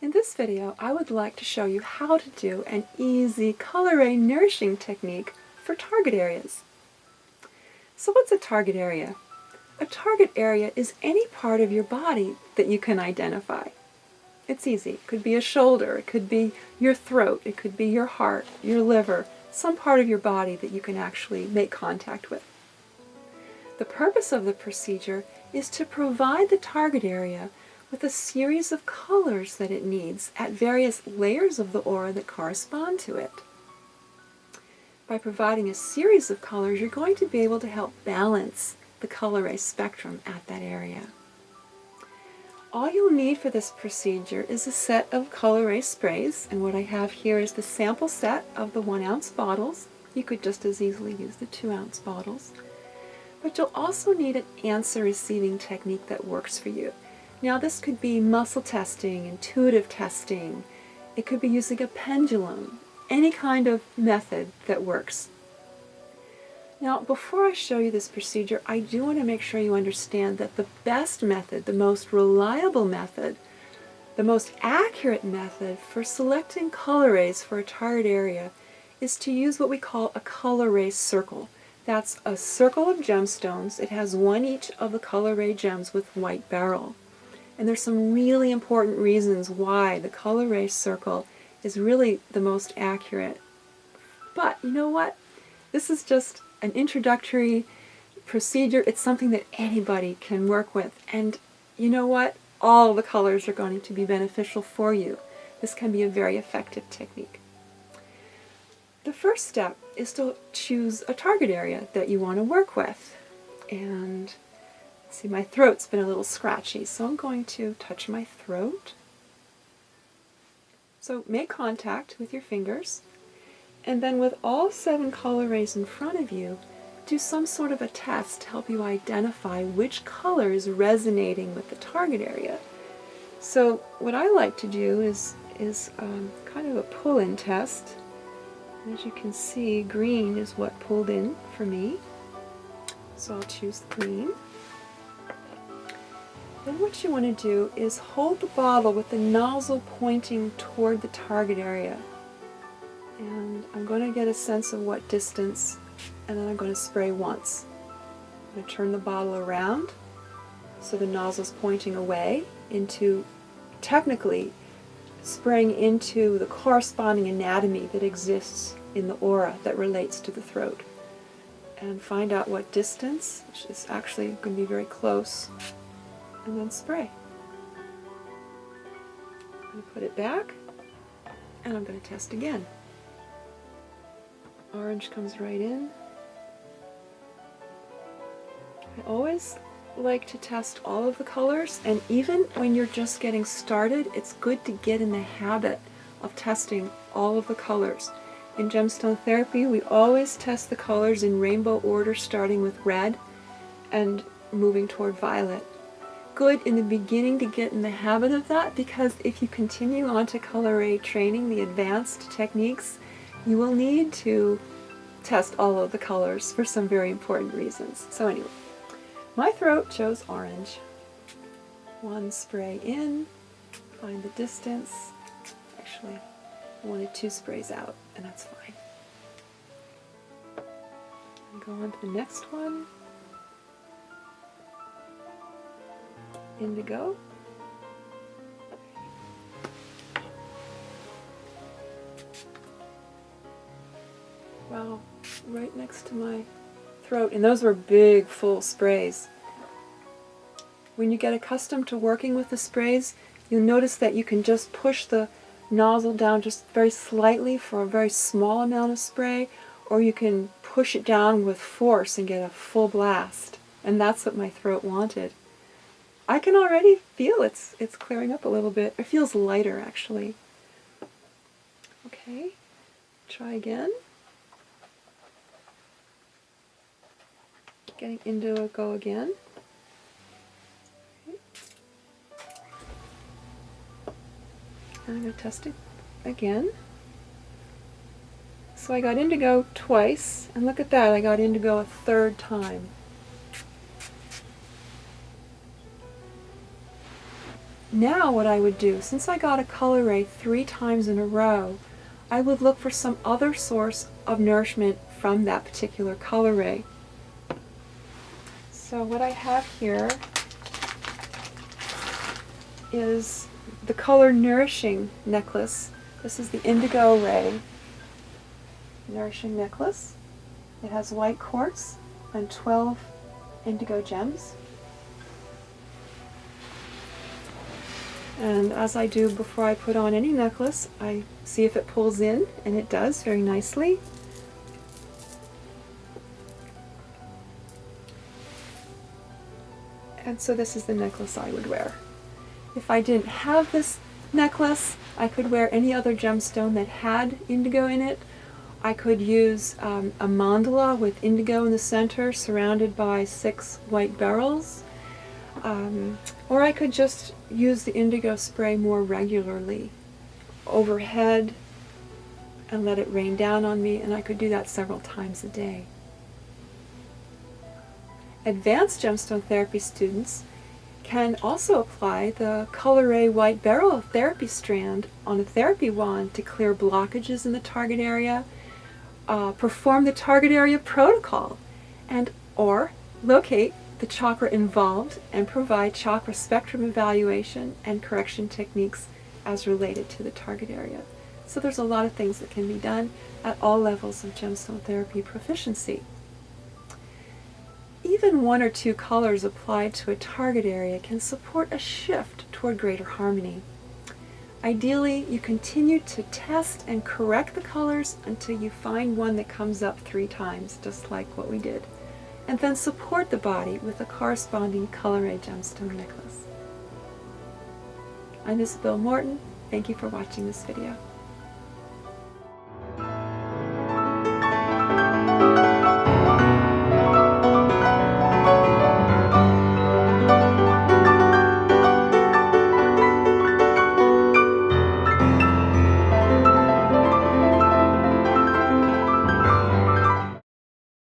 In this video, I would like to show you how to do an easy color ray nourishing technique for target areas. So what's a target area? A target area is any part of your body that you can identify. It's easy. It could be a shoulder, it could be your throat, it could be your heart, your liver, some part of your body that you can actually make contact with. The purpose of the procedure is to provide the target area with a series of colors that it needs at various layers of the aura that correspond to it. By providing a series of colors, you're going to be able to help balance the color ray spectrum at that area. All you'll need for this procedure is a set of color ray sprays, and what I have here is the sample set of the 1 ounce bottles. You could just as easily use the 2 ounce bottles. But you'll also need an answer receiving technique that works for you. Now this could be muscle testing, intuitive testing, it could be using a pendulum, any kind of method that works. Now before I show you this procedure, I do want to make sure you understand that the best method, the most reliable method, the most accurate method for selecting color rays for a target area is to use what we call a color ray circle. That's a circle of gemstones. It has one each of the color ray gems with white beryl. And there's some really important reasons why the color ray circle is really the most accurate. But you know what? This is just an introductory procedure. It's something that anybody can work with. And you know what? All the colors are going to be beneficial for you. This can be a very effective technique. The first step is to choose a target area that you want to work with. And see, my throat's been a little scratchy, so I'm going to touch my throat. So make contact with your fingers, and then with all 7 color rays in front of you, do some sort of a test to help you identify which color is resonating with the target area. So what I like to do is kind of a pull-in test. As you can see, green is what pulled in for me, so I'll choose the green. Then what you want to do is hold the bottle with the nozzle pointing toward the target area. And I'm going to get a sense of what distance, and then I'm going to spray once. I'm going to turn the bottle around so the nozzle's pointing away into, technically, spraying into the corresponding anatomy that exists in the aura that relates to the throat. And find out what distance, which is actually going to be very close, and then spray. I'm going to put it back, and I'm going to test again. Orange comes right in. I always like to test all of the colors, and even when you're just getting started, it's good to get in the habit of testing all of the colors. In Gemstone Therapy, we always test the colors in rainbow order, starting with red and moving toward violet. Good in the beginning to get in the habit of that, because if you continue on to color ray training, the advanced techniques, you will need to test all of the colors for some very important reasons. So anyway, my throat chose orange. 1 spray in, find the distance. Actually, I wanted 2 sprays out, and that's fine. And go on to the next one. Indigo. Wow, right next to my throat, and those were big, full sprays. When you get accustomed to working with the sprays, you'll notice that you can just push the nozzle down just very slightly for a very small amount of spray, or you can push it down with force and get a full blast. And that's what my throat wanted. I can already feel it's clearing up a little bit. It feels lighter, actually. Okay, try again. Getting into a go again. Okay. And I'm going to test it again. So I got indigo twice, and look at that, I got indigo a 3rd time. Now what I would do, since I got a color ray 3 times in a row, I would look for some other source of nourishment from that particular color ray. So what I have here is the Color Nourishing necklace. This is the Indigo Ray Nourishing necklace. It has white quartz and 12 indigo gems. And as I do before I put on any necklace, I see if it pulls in, and it does very nicely. And so this is the necklace I would wear. If I didn't have this necklace, I could wear any other gemstone that had indigo in it. I could use a mandala with indigo in the center surrounded by 6 white beryls. Or I could just use the indigo spray more regularly overhead and let it rain down on me, and I could do that several times a day. Advanced gemstone therapy students can also apply the Color Ray White Beryl therapy strand on a therapy wand to clear blockages in the target area, perform the target area protocol, or locate the chakra involved and provide chakra spectrum evaluation and correction techniques as related to the target area. So there's a lot of things that can be done at all levels of gemstone therapy proficiency. Even 1 or 2 colors applied to a target area can support a shift toward greater harmony. Ideally, you continue to test and correct the colors until you find one that comes up 3 times, just like what we did, and then support the body with a corresponding Color Ray gemstone necklace. I'm Isabelle Morton. Thank you for watching this video.